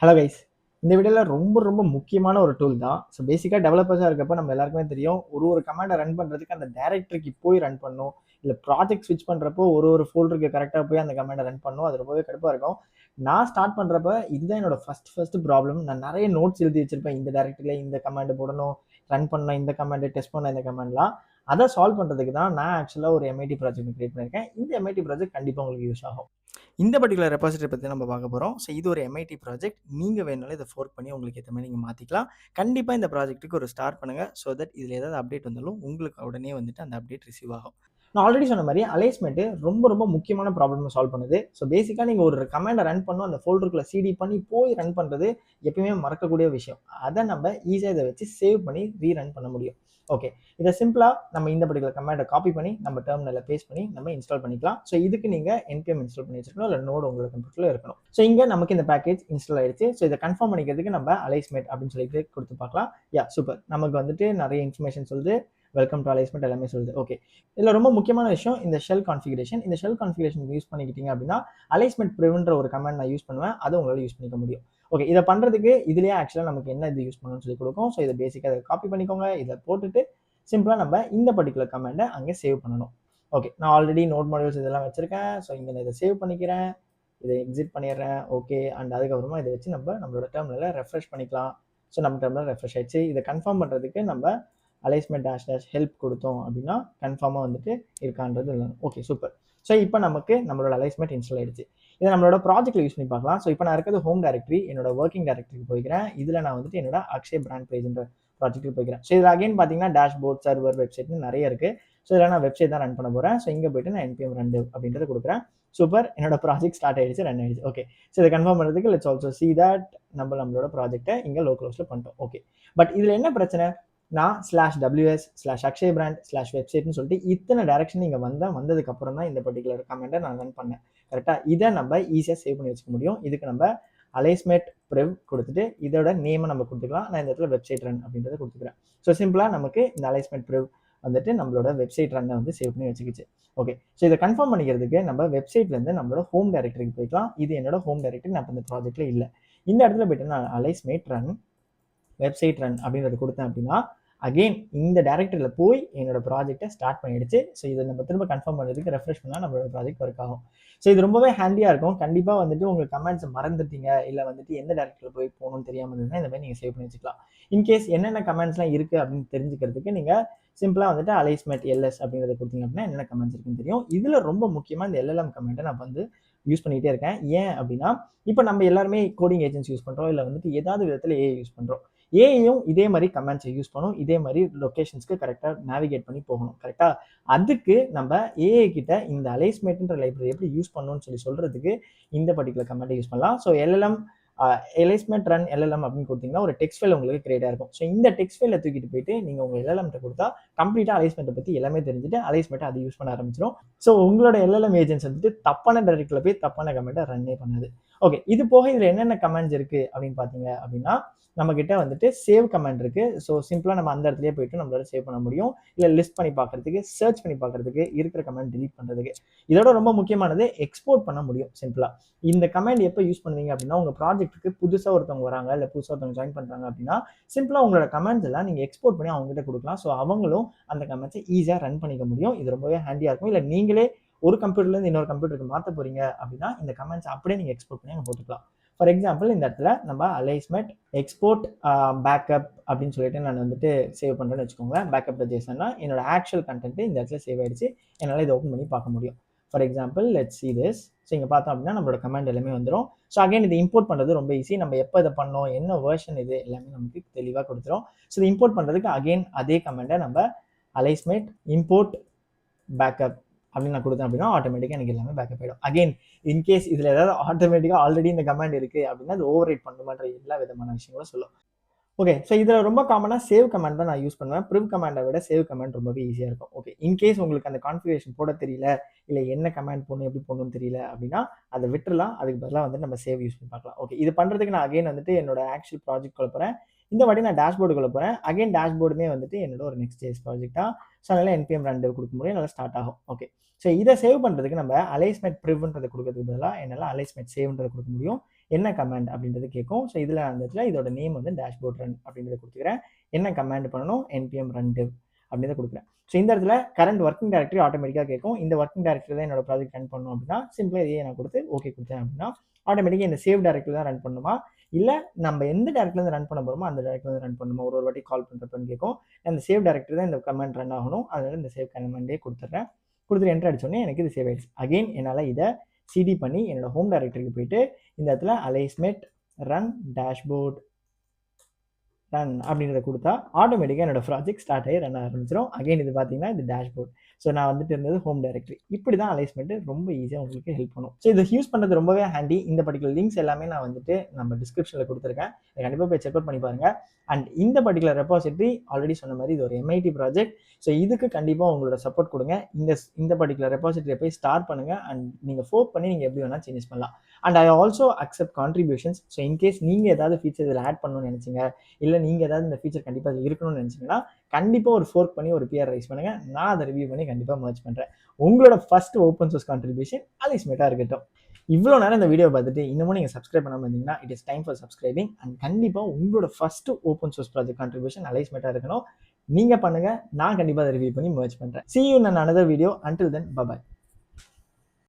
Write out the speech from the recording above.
Hello guys. இந்த வீடியோவில் ரொம்ப முக்கியமான ஒரு டூல் தான். ஸோ பேசிக்காக டெவலப்பர்ஸாக இருக்கப்போ நம்ம எல்லாருக்குமே தெரியும், ஒரு கமாண்டை ரன் பண்ணுறதுக்கு அந்த டைரக்டரிக்கு போய் ரன் பண்ணணும். இல்லை ப்ராஜெக்ட் ஸ்விட்ச் பண்ணுறப்போ ஒரு ஃபோல்டருக்கு கரெக்டாக போய் அந்த கமாண்டை ரன் பண்ணணும். அது ரொம்பவே கடுப்பாக இருக்கும். நான் ஸ்டார்ட் பண்ணுறப்ப இதுதான் என்னோட ஃபர்ஸ்ட் ப்ராப்ளம். நான் நிறைய நோட்ஸ் எழுதி வச்சிருப்பேன். இந்த டைரக்டரியில் இந்த கமாண்டு போடணும், ரன் பண்ண இந்த கமாண்டு, டெஸ்ட் பண்ண இந்த கமாண்ட்லாம். அதை சால்வ் பண்ணுறதுக்கு தான் நான் ஆக்சுவலாக ஒரு எம்ஐடி ப்ராஜெக்ட் கிரியேட் பண்ணியிருக்கேன். இந்த எம்ஐடி ப்ராஜெக்ட் கண்டிப்பாக உங்களுக்கு யூஸ் ஆகும். இந்த பர்டிகுலர் ரெபாசிட்டரி பற்றி நம்ம பார்க்க போகிறோம். ஸோ இது ஒரு எம்ஐடி ப்ராஜெக்ட். நீங்கள் வேணாலும் இதை ஃபோர்க் பண்ணி உங்களுக்கு ஏற்ற மாதிரி நீங்கள் மாற்றிக்கலாம். கண்டிப்பாக இந்த ப்ராஜெக்ட்டுக்கு ஒரு ஸ்டார்ட் பண்ணுங்கள். ஸோ தட் இதில் ஏதாவது அப்டேட் வந்தாலும் உங்களுக்கு உடனே வந்துட்டு அந்த அப்டேட் ரிசீவ் ஆகும். நான் ஆல்ரெடி சொன்ன மாதிரி அலைஸ்மெண்ட் ரொம்ப முக்கியமான ப்ராப்ளம் சால்வ் பண்ணுது. ஸோ பேசிக்காக நீங்கள் ஒரு கமாண்டை ரன் பண்ணும் அந்த ஃபோல்டருக்குள்ள சிடி பண்ணி போய் ரன் பண்ணுறது எப்பயுமே மறக்கக்கூடிய விஷயம். அதை நம்ம ஈஸியாக இதை வச்சு சேவ் பண்ணி ரீரன் பண்ண முடியும். ஓகே, இதை சிம்பிளாக நம்ம இந்த பர்டிகுலர் கமாண்டை காப்பி பண்ணி நம்ம டெர்மினலில் பேஸ்ட் பண்ணி நம்ம இன்ஸ்டால் பண்ணிக்கலாம். ஸோ இதுக்கு நீங்கள் npm இன்ஸ்டால் பண்ணி வச்சிருக்கணும், இல்லை நோடு உங்களோட கம்ப்யூட்டரில் இருக்கணும். ஸோ இங்கே நமக்கு இந்த பேக்கேஜ் இன்ஸ்டால் ஆயிடுச்சு. ஸோ இதை கன்ஃபார்ம் பண்ணிக்கிறதுக்கு நம்ம அலைஸ்மெண்ட் அப்படின்னு சொல்லிட்டு கொடுத்து பார்க்கலாம். சூப்பர். நமக்கு வந்துட்டு நிறைய இன்ஃபர்மேஷன் சொல்லுது. வெல்கம் டு அலைஸ்மெண்ட் எல்லாமே சொல்லுது. ஓகே, இதில் ரொம்ப முக்கியமான விஷயம் இந்த ஷெல் கான்ஃபிகரேஷன். இந்த ஷெல் கான்ஃபிகரேஷன் யூஸ் பண்ணிக்கிட்டீங்க அப்படின்னா அலைஸ்மெண்ட் ப்ரிவென்ற ஒரு கமாண்ட் நான் யூஸ் பண்ணுவேன். அதை உங்களால் யூஸ் பண்ணிக்க முடியும். ஓகே, இதை பண்ணுறதுக்கு இதுலேயே ஆக்சுவலாக நமக்கு என்ன இது யூஸ் பண்ணணும்னு சொல்லி கொடுக்கும். ஸோ இதை பேசிக்காக இதை காப்பி பண்ணிக்கோங்க. இதை போட்டுட்டு சிம்பிளாக நம்ம இந்த பர்டிகுலர் கமாண்டை அங்கே சேவ் பண்ணணும். ஓகே, நான் ஆல்ரெடி நோட் மாடியூல்ஸ் இதெல்லாம் வச்சிருக்கேன். ஸோ இங்கே நான் இதை சேவ் பண்ணிக்கிறேன், இதை எக்ஸிட் பண்ணிடுறேன். ஓகே, அண்ட் அதுக்கப்புறமா இதை வச்சு நம்மளோட டெர்மினலை ரெஃப்ரெஷ் பண்ணிக்கலாம். ஸோ நம்ம டெர்மினல் ரெஃப்ரெஷ் ஆயிடுச்சு. இதை கன்ஃபார்ம் பண்ணுறதுக்கு நம்ம அலைஸ்மெண்ட் டாஷ் ஹெல்ப் கொடுத்தோம் அப்படின்னா கன்ஃபார்மாக வந்துட்டு இருக்கான்றது இல்லை. Okay, super. ஸோ இப்போ நமக்கு நம்மளோட அலைஸ்மெண்ட் இன்ஸ்டால் ஆயிடுச்சு. இதை நம்மளோட ப்ராஜெக்ட்ல யூஸ் பண்ணி பார்க்கலாம். ஸோ இப்போ நான் இருக்கிறது ஹோம் டைரக்டரி, என்னோட ஒர்க்கிங் டைரக்டரிக்கு போய்க்கிறேன். இதில் நான் வந்துட்டு என்னோட அக்ஷய் பிராண்ட் பேஜ்ன்ற ப்ராஜெக்ட்டுக்கு போய்க்கிறேன். ஸோ இதில் அகைன் பார்த்தீங்கன்னா டேஷ்போர்ட், சர்வர், வெப்சைட்னு நிறைய இருக்குது. ஸோ இதில் நான் வெப்சைட் தான் ரன் பண்ண போகிறேன். ஸோ இங்கே போய்ட்டு நான் npm run அப்படின்றத கொடுக்குறேன். சூப்பர், என்னோட ப்ராஜெக்ட் ஸ்டார்ட் ஆயிடுச்சு, ரன் ஆயிடுச்சு. ஓகே, ஸோ இதை கன்ஃபார்ம் பண்ணுறதுக்கு லெட்ஸ் ஆல்சோ சி தட் நம்மளோட ப்ராஜெக்ட்டை இங்கே லோக்கல் ஹோஸ்ட்டில் பண்ணிட்டோம். ஓகே, பட் இதில் என்ன பிரச்சனை, நான் /ws/அக்ஷய் பிராண்ட்/வெப்சைட்னு சொல்லிட்டு இத்தனை டைரக்ஷன் இங்கே வந்ததுக்கு அப்புறம் தான் இந்த பர்டிகுலர் கமெண்ட்டை நான் ரன் பண்ணேன். கரெக்டாக இதை நம்ம ஈஸியாக சேவ் பண்ணி வச்சுக்க முடியும். இதுக்கு நம்ம அலைஸ்மெண்ட் ப்ரிவ் கொடுத்துட்டு இதோட நேமை நம்ம கொடுத்துக்கலாம். நான் இந்த இடத்துல வெப்சைட் ரன் அப்படின்றத கொடுத்துக்கிறேன். ஸோ சிம்பிளாக நமக்கு இந்த அலைஸ்மெண்ட் ப்ரிவ் வந்துட்டு நம்மளோட வெப்சைட் ரன்னை வந்து சேவ் பண்ணி வச்சுக்கிச்சு. ஓகே, ஸோ இதை கன்ஃபார்ம் பண்ணிக்கிறதுக்கு நம்ம வெப்சைட்லேருந்து நம்மளோட ஹோம் டைரக்டரிக்கு போய்க்கலாம். இது என்னோட ஹோம் டைரக்டரி, நான் இப்போ இந்த ப்ராஜெக்ட்டில் இல்லை. இந்த இடத்துல போய்ட்டு நான் அலைஸ்மெண்ட் ரன் வெப்சைட் ரன் அப்படின்றது கொடுத்தேன் அப்படின்னா அகெயின் இந்த டைரக்டரியில் போய் என்னோட ப்ராஜெக்டை ஸ்டார்ட் பண்ணிடுச்சு. ஸோ இதை நம்ம திரும்ப கன்ஃபார்ம் பண்ணுறதுக்கு ரெஃப்ரெஷ் பண்ணால் நம்மளோட ப்ராஜெக்ட் ஒர்க் ஆகும். ஸோ இது ரொம்பவே ஹேண்டியாக இருக்கும். கண்டிப்பாக வந்துட்டு உங்களுக்கு கமெண்ட்ஸ் மறந்துட்டீங்க, இல்லை வந்துட்டு எந்த டைரக்டரியில் போய் போகணும்னு தெரியாமல் இருந்ததுன்னா இந்த மாதிரி நீங்கள் சேவ் பண்ணி வச்சுக்கலாம். இன்கேஸ் என்னென்ன கமெண்ட்ஸ்லாம் இருக்குது அப்படின்னு தெரிஞ்சுக்கிறதுக்கு நீங்கள் சிம்பிளாக வந்துட்டு அலைஸ்மெண்ட் எல்எஸ் அப்படின்றத கொடுத்தீங்க அப்படின்னா என்னென்ன கமெண்ட்ஸ் இருக்குன்னு தெரியும். இதில் ரொம்ப முக்கியமாக இந்த எல்எல்எம் கமெண்ட்டை நான் வந்து யூஸ் பண்ணிகிட்டே இருக்கேன். ஏன் அப்படின்னா இப்போ நம்ம எல்லாருமே கோடிங் ஏஜென்ட்ஸ் யூஸ் பண்ணுறோம், இல்லை வந்துட்டு ஏதாவது விதத்தில் ஏஐ யூஸ் பண்ணுறோம். ஏஐயும் இதே மாதிரி கமெண்ட்ஸை யூஸ் பண்ணும், இதே மாதிரி லொக்கேஷன்ஸ்க்கு கரெக்டாக நேவிகேட் பண்ணி போகணும். கரெக்டாக அதுக்கு நம்ம ஏஐ கிட்ட இந்த அலைஸ்மெண்ட்ன்ற லைப்ரரி எப்படி யூஸ் பண்ணணும்னு சொல்கிறதுக்கு இந்த பர்டிகுலர் கமெண்ட்டை யூஸ் பண்ணலாம். ஸோ எல்எல்எம் அலைஸ்மெண்ட் ரன் எல்எல்எம் அப்படின்னு கொடுத்தீங்கன்னா ஒரு டெக்ஸ்ட் ஃபைல் உங்களுக்கு கிரியேட்டாக இருக்கும். ஸோ இந்த டெக்ஸ்ட் ஃபைலை தூக்கிட்டு போயிட்டு நீங்கள் உங்கள் எல்எல்எம்கிட்ட கொடுத்தா கம்ப்ளீட்டாக அலைஸ்மெண்ட்டை பற்றி எல்லாமே தெரிஞ்சுட்டு அலைஸ்மெண்ட்டை அதை யூஸ் பண்ண ஆரம்பிச்சிடும். ஸோ உங்களோட எல்எல்எம் ஏஜென்ட்ஸ் வந்துட்டு தப்பான டைரக்டரில் போய் தப்பான கமெண்ட்டை ரன்னே பண்ணாது. ஓகே, இது போக இதில் என்னென்ன கமெண்ட்ஸ் இருக்குது அப்படின்னு பார்த்தீங்க அப்படின்னா நம்ம கிட்ட வந்துட்டு சேவ் கமெண்ட் இருக்கு. ஸோ சிம்பிளா நம்ம அந்த இடத்துலயே போயிட்டு நம்மளால சேவ் பண்ண முடியும். இல்லை லிஸ்ட் பண்ணி பார்க்கறதுக்கு, சர்ச் பண்ணி பார்க்கறதுக்கு, இருக்கிற கமெண்ட் டிலீட் பண்றதுக்கு. இதோட ரொம்ப முக்கியமானது எக்ஸ்போர்ட் பண்ண முடியும் சிம்பிளா. இந்த கமெண்ட் எப்போ யூஸ் பண்ணுவீங்க அப்படின்னா உங்க ப்ராஜெக்ட்டுக்கு புதுசா ஒருத்தவங்க வராங்க, இல்லை புதுசாக ஒருத்தவங்க ஜாயின் பண்றாங்க அப்படின்னா சிம்பிளா உங்களோட கமெண்ட்ஸ் எல்லாம் நீங்க எக்ஸ்போர்ட் பண்ணி அவங்க கிட்ட கொடுக்கலாம். ஸோ அவங்களும் அந்த கமெண்ட்ஸை ஈஸியாக ரன் பண்ணிக்க முடியும். இது ரொம்பவே ஹேண்டியா இருக்கும். இல்லை நீங்களே ஒரு கம்ப்யூட்டர்லேருந்து இன்னொரு கம்ப்யூட்டருக்கு மாற்ற போறீங்க அப்படின்னா இந்த கமெண்ட்ஸ் அப்படியே நீங்க எக்ஸ்போர்ட் பண்ணி அங்கே போட்டுக்கலாம். ஃபார் எக்ஸாம்பிள் இந்த இடத்துல நம்ம அலைஸ்மெண்ட் எக்ஸ்போர்ட் பேக்கப் அப்படின்னு சொல்லிட்டு நான் வந்துட்டு சேவ் பண்ணுறேன்னு வச்சுக்கோங்க. பேக்கப் ஜேசன்னா என்னோட ஆக்சுவல் கண்டென்ட் இந்த இடத்துல சேவ் ஆயிடுச்சு. என்னால் இதை ஓப்பன் பண்ணி பார்க்க முடியும். For example let's see this. So இங்கே பார்த்தோம் அப்படின்னா நம்மளோட கமெண்ட் எல்லாமே வந்துடும். ஸோ அகைன் இது இம்போர்ட் பண்ணுறது ரொம்ப ஈஸி. நம்ம எப்போ இதை பண்ணோம், என்ன வேர்ஷன், இது எல்லாமே நமக்கு தெளிவாக கொடுத்துரும். ஸோ இது இம்போர்ட் பண்ணுறதுக்கு அகைன் அதே கமெண்டை நம்ம அலைஸ்மெண்ட் இம்போர்ட் பேக்கப் அப்படின்னு நான் கொடுத்தேன் அப்படின்னா ஆட்டோமேட்டிக்காக எனக்கு எல்லாமே பேக்கப் ஆகிடும். அகைன் இன்கேஸ் இதில் ஏதாவது ஆட்டோமேட்டிக்காக ஆல்ரெடி இந்த கமெண்ட் இருக்குது அப்படின்னா அது ஓவர் ரைட் பண்ணுமான்ற எல்லா விதமான விஷயங்களும் சொல்லும். ஓகே, ஸோ இதில் ரொம்ப காமனாக சேவ் கமெண்ட் தான் நான் யூஸ் பண்ணுவேன். ப்ரிவ் கமெண்டை விட சேவ் கமெண்ட் ரொம்பவே ஈஸியாக இருக்கும். ஓகே, இன்கேஸ் உங்களுக்கு அந்த கான்ஃபிகரேஷன் போட தெரியல, இல்லை என்ன கமெண்ட் போடணும், எப்படி போடணும்னு தெரியல அப்படின்னா அதை விட்டுறலாம். அதுக்கு பதிலாக வந்து நம்ம சேவ் யூஸ் பண்ணி பார்க்கலாம். ஓகே, இது பண்ணுறதுக்கு நான் அகைன் வந்துட்டு என்னோட ஆக்சுவல் ப்ராஜெக்ட் கொள்ள போகிறேன். இந்த வாட்டி நான் டேஷ்போர்டு கொள்ள போகிறேன். அகைன் டேஷ்போர்டுமே வந்துட்டு என்னோட ஒரு நெக்ஸ்ட் டேஸ் ப்ராஜெக்டாக. ஸோ அதனால் npm run கொடுக்க முடியும், நல்லா ஸ்டார்ட் ஆகும். ஓகே, ஸோ இதை சேவ் பண்ணுறதுக்கு நம்ம அலைஸ்மெண்ட் ப்ரிவ்ன்றதை கொடுக்கறதுக்கு பதிலாக என்னால் அலைஸ்மெண்ட் சேவ்ன்றதை கொடுக்க முடியும். என்ன கமாண்ட் அப்படின்றது கேட்கும். ஸோ இதில் அந்த இடத்துல இதோட நேம் வந்து டேஷ்போர்ட் ரன் அப்படின்றத கொடுத்துக்கிறேன். என்ன கமாண்ட் பண்ணணும், npm run dev அப்படின்றத கொடுக்குறேன். ஸோ இந்த இடத்துல கரண்ட் ஒர்க்கிங் டைரக்டரி ஆட்டோமேட்டிக்காக கேட்கும். இந்த ஒர்க்கிங் டைரக்டரி தான் என்னோட ப்ராஜெக்ட் ரன் பண்ணணும் அப்படின்னா சிம்பிளாக இதையே நான் கொடுத்து ஓகே கொடுத்தேன் அப்படின்னா ஆட்டோமேட்டிக்காக இந்த சேவ் டைரக்டரி தான் ரன் பண்ணுமா, இல்லை நம்ம எந்த டேரக்டரிலேருந்து ரன் பண்ண போகிறோமோ அந்த டேரக்டரிலேருந்து ரன் பண்ணுமா, ஒரு வாட்டி கால் பண்ணுறப்பன்னு கேட்கும். அந்த சேவ் டைரக்டரி தான் இந்த கமெண்ட் ரன் ஆகணும். அதனால இந்த சேவ் கமெண்டே கொடுத்துட்றேன். கொடுத்துட்டு என்ட்ரு அடிச்சோடனே எனக்கு இது சேவ் ஆயிடுச்சு. அகெயின் என்னால் இதை சிடி பண்ணி என்னோட ஹோம் டைரக்டரிக்கு போயிட்டு இந்த இடத்துல அலைஸ்மெட் ரன் டேஷ்போர்ட் ரன் அப்படின்றத கொடுத்தா ஆட்டோமேட்டிக்காக என்னோட ப்ராஜெக்ட் ஸ்டார்ட் ஆகி ரன் ஆரம்பிச்சிடும். அகைன் இது பார்த்தீங்கன்னா இது டேஷ்போர்ட். ஸோ நான் வந்துட்டு இருந்தது ஹோம் டைரக்டரி. இப்படி தான் அலைஸ்மெண்ட் ரொம்ப ஈஸியாக உங்களுக்கு ஹெல்ப் பண்ணும். ஸோ இதை யூஸ் பண்ணுறது ரொம்பவே ஹேண்டி. இந்த பர்டிகுலர் லிங்க்ஸ் எல்லாமே நான் வந்துட்டு நம்ம டிஸ்கிரிப்ஷனில் கொடுத்துருக்கேன். கண்டிப்பாக போய் செக் அவுட் பண்ணி பாருங்கள். அண்ட் இந்த பர்டிகுலர் ரெபாசிட்டரி ஆல்ரெடி சொன்ன மாதிரி இது ஒரு எம்ஐடி ப்ராஜெக்ட். ஸோ இதுக்கு கண்டிப்பாக உங்களோட சப்போர்ட் கொடுங்க. இந்த பர்டிகுலர் ரெபாசிட்டரியை போய் ஸ்டார்ட் பண்ணுங்கள். அண்ட் நீங்கள் ஃபோக் பண்ணி நீங்கள் எப்படி வேணால் சேஞ்சஸ் பண்ணலாம். And I also accept contributions. So in case நீங்கள் ஏதாவது ஃபீச்சர் இதில் ஆட் பண்ணணும்னு நினச்சிங்க, இல்லை நீங்கள் ஏதாவது இந்த ஃபீச்சர் கண்டிப்பாக அதில் இருக்கணும்னு நினச்சிங்கன்னா கண்டிப்பாக ஒரு ஃபோர்க் பண்ணி ஒரு பிஆர் ரைஸ் பண்ணுங்கள். நான் அதை ரிவ்யூ பண்ணி கண்டிப்பாக மர்ஜ் பண்ணுறேன். உங்களோட ஃபர்ஸ்ட் ஓப்பன் சோர்ஸ் கான்ட்ரிபியூஷன் அலைஸ்மெட்டாக இருக்கட்டும். இவ்வளோ நேரம் இந்த வீடியோ பார்த்துட்டு இன்னமும் நீங்கள் சப்ஸ்கிரைப் பண்ணாமல் இருந்தீங்கன்னா it is time for subscribing. And கண்டிப்பாக உங்களோட first open source project contribution அலைஸ்மெட்டாக இருக்கணும். நீங்கள் பண்ணுங்கள், நான் கண்டிப்பாக அதை ரிவ்யூ பண்ணி மர்ஜ் பண்ணுறேன். See you in another video. Until then, bye bye.